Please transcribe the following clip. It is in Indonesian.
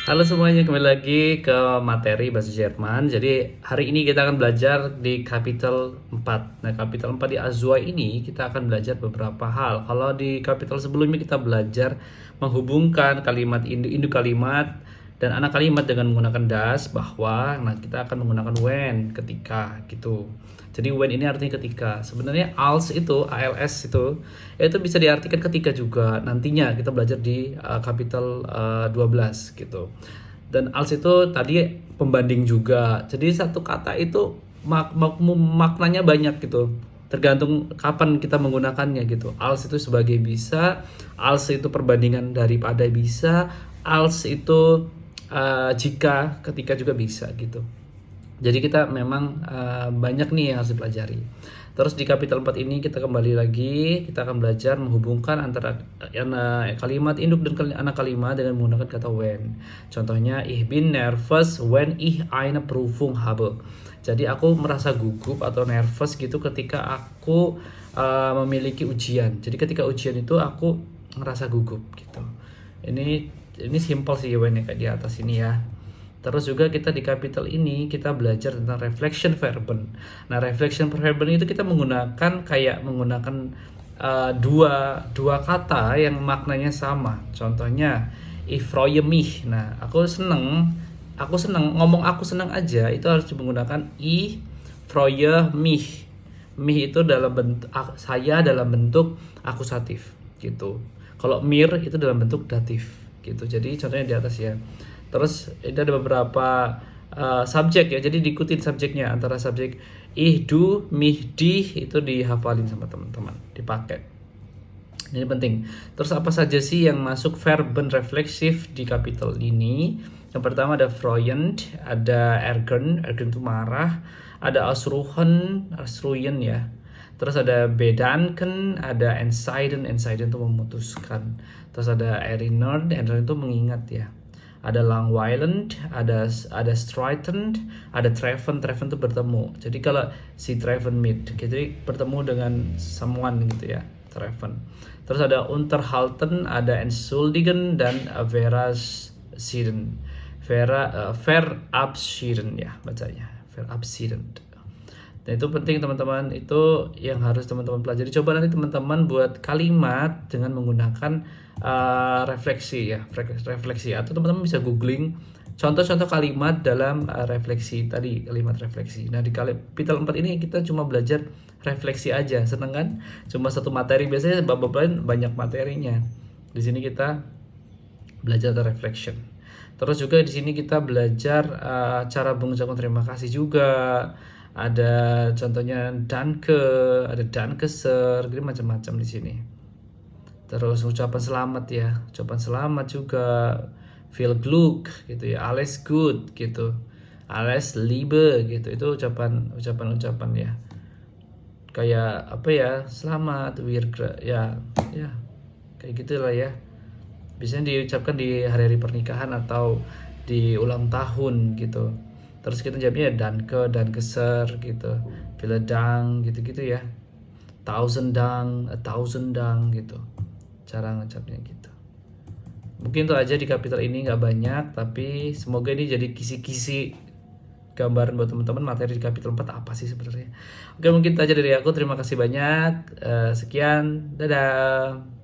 Halo semuanya, kembali lagi ke materi bahasa Jerman. Jadi hari ini kita akan belajar di kapitel 4. Nah, kapitel 4 di Azua ini kita akan belajar beberapa hal. Kalau di kapitel sebelumnya kita belajar menghubungkan kalimat induk kalimat dan anak kalimat dengan menggunakan das, bahwa nah kita akan menggunakan when ketika gitu. Jadi when ini artinya ketika. Sebenarnya als itu bisa diartikan ketika juga. Nantinya kita belajar di kapitel 12 gitu. Dan als itu tadi pembanding juga. Jadi satu kata itu maknanya banyak gitu. Tergantung kapan kita menggunakannya gitu. Als itu sebagai bisa, als itu perbandingan daripada bisa, als itu jika, ketika juga bisa gitu. Jadi kita memang banyak nih yang harus dipelajari. Terus di kapitel 4 ini kita kembali lagi, kita akan belajar menghubungkan antara kalimat induk dan anak kalimat dengan menggunakan kata when. Contohnya, ich bin nervös wenn ich eine Prüfung habe. Jadi aku merasa gugup atau nervous gitu ketika aku memiliki ujian. Jadi ketika ujian itu aku merasa gugup gitu. Ini simple sih when kayak di atas ini ya. Terus juga kita di kapitel ini kita belajar tentang reflection verben. Nah, reflection verben itu kita menggunakan dua kata yang maknanya sama. Contohnya ich freue mich. Nah, aku seneng ngomong aku senang aja itu harus menggunakan ich freue mich. Mich itu dalam bentuk saya dalam bentuk akusatif gitu. Kalau mir itu dalam bentuk datif gitu. Jadi contohnya di atas ya. Terus ini ada beberapa subjek ya, jadi diikutin subjeknya. Antara subjek ich, du, mich, dich itu dihafalin sama teman-teman, dipakai. Ini penting. Terus apa saja sih yang masuk verben refleksif di kapitel ini? Yang pertama ada freuen, ada ärgern itu marah, ada ausruhen ya. Terus ada bedanken, ada entscheiden itu memutuskan. Terus ada erinnern itu mengingat ya. Ada langweilen, ada streitend, ada treffen itu bertemu. Jadi kalau si treffen mit, jadi bertemu dengan someone gitu ya, treffen. Terus ada unterhalten, ada entschuldigen dan verabschieden. Verabschieden ya bacanya, verabschieden. Nah, itu penting teman-teman, itu yang harus teman-teman pelajari. Coba nanti teman-teman buat kalimat dengan menggunakan refleksi ya, refleksi, atau teman-teman bisa googling contoh-contoh kalimat dalam refleksi tadi, kalimat refleksi. Nah, di kapitel 4 ini kita cuma belajar refleksi aja, seneng kan? Cuma satu materi, biasanya bab-bab lain banyak materinya. Di sini kita belajar reflection. Terus juga di sini kita belajar cara mengucapkan terima kasih juga. Ada contohnya danke, ada danke sehr, jadi macam-macam di sini. Terus ucapan selamat ya, ucapan selamat juga, viel Glück gitu ya, alles gut gitu, alles Liebe gitu, itu ucapan ya, kayak apa ya, selamat, ya kayak gitulah ya. Biasanya diucapkan di hari-hari pernikahan atau di ulang tahun gitu. Terus kita jawabnya danke sehr gitu, vielen Dank gitu-gitu ya, thousand Dank gitu, cara ngucapnya gitu. Mungkin itu aja di kapitel ini, nggak banyak, tapi semoga ini jadi kisi-kisi gambaran buat teman-teman materi di kapitel 4 apa sih sebenarnya. Oke, mungkin itu aja dari aku. Terima kasih banyak. Sekian, dadah.